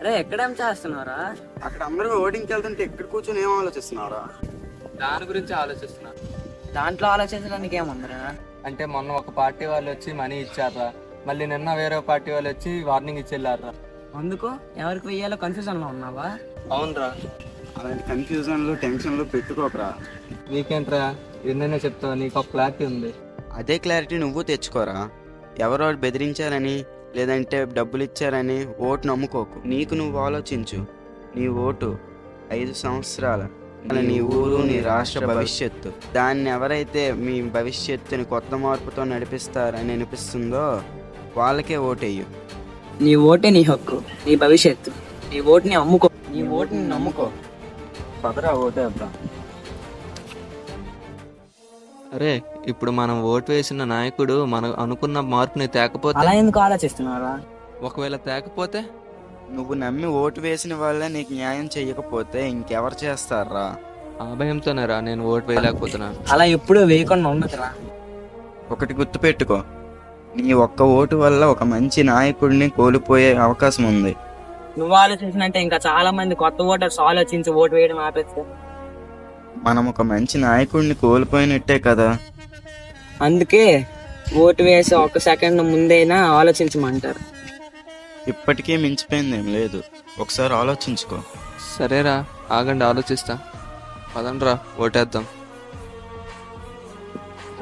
రే ఎక్కడేం చేస్తున్నారా? అక్కడ అందరూ ఓటింగ్కి వెళ్తుంటే ఎక్కడ కూర్చొని ఏం ఆలోచిస్తున్నారా? దాని గురించి ఆలోచిస్తున్నా. దాంట్లో ఆలోచించడానికి ఏముందిరా? అంటే మొన్న ఒక పార్టీ వాళ్ళు వచ్చి మనీ ఇచ్చారా, మళ్ళీ నిన్న వేరే పార్టీ వాళ్ళు వచ్చి వార్నింగ్ ఇచ్చి వెళ్ళారా. అందుకు ఎవరికి వెయ్యాలో కన్ఫ్యూజన్ లో ఉన్నావా? అవునరా. అలాంటి కన్ఫ్యూజన్లు టెన్షన్లు పెట్టుకోకరా. వీకెండ్రా ఎన్నైనా చెప్తావా, నీకు ఒక క్లారిటీ ఉంది. అదే క్లారిటీ నువ్వు తెచ్చుకోరా. ఎవరో బెదిరించారని లేదంటే డబ్బులు ఇచ్చారని ఓటు నమ్ముకోకు. నీకు నువ్వు ఆలోచించు. నీ ఓటు 5 సంవత్సరాల నీ ఊరు నీ రాష్ట్ర భవిష్యత్తు. దాన్ని ఎవరైతే మీ భవిష్యత్తుని కొత్త మార్పుతో నడిపిస్తారని అనిపిస్తుందో వాళ్ళకే ఓటేయు. నీ ఓటే నీ హక్కు, నీ భవిష్యత్తు. నీ ఓటుని అమ్ముకో, నీ ఓటుని నమ్ముకో. పదరా ఓటేద్దాం. అరే ఇప్పుడు మనం ఓటు వేసిన నాయకుడు మనం అనుకున్న మార్పుని తేకపోతే, అలా ఎందుకు ఆలోచిస్తున్నారా? ఒకవేళ తేకపోతే నువ్వు నమ్మి ఓటు వేసిన వాళ్ళే నీకు న్యాయం చెయ్యకపోతే ఇంకెవరు చేస్తారా? ఆ భయంతోనేరా నేను ఓటు వేయలేకపోతున్నాను. అలా ఎప్పుడూ వేయకుండా ఉండదురా. ఒకటి గుర్తుపెట్టుకో, నీ ఒక్క ఓటు వల్ల ఒక మంచి నాయకుడిని కోల్పోయే అవకాశం ఉంది. నువ్వు ఆలోచించినట్టే ఇంకా చాలా మంది కొత్త ఓటర్స్ ఆలోచించి ఓటు వేయడం ఆపేస్తారు. మనం ఒక మంచి నాయకుడిని కోల్పోయినట్టే కదా. అందుకే ఓటు వేసి 1 సెకండ్ ముందైనా ఆలోచించమంటారు. ఇప్పటికే మించిపోయిందేం లేదు, ఒకసారి ఆలోచించుకో. సరేరా ఆగండి, ఆలోచిస్తా. పదండ్రా ఓటేద్దాం.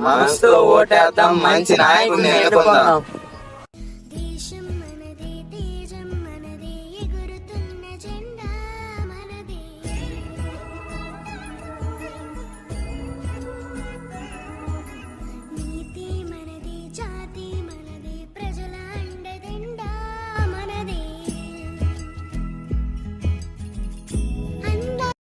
మనసుతో ఓటేద్దాం, మంచి నాయకుడిని ఎన్నుకుందాం.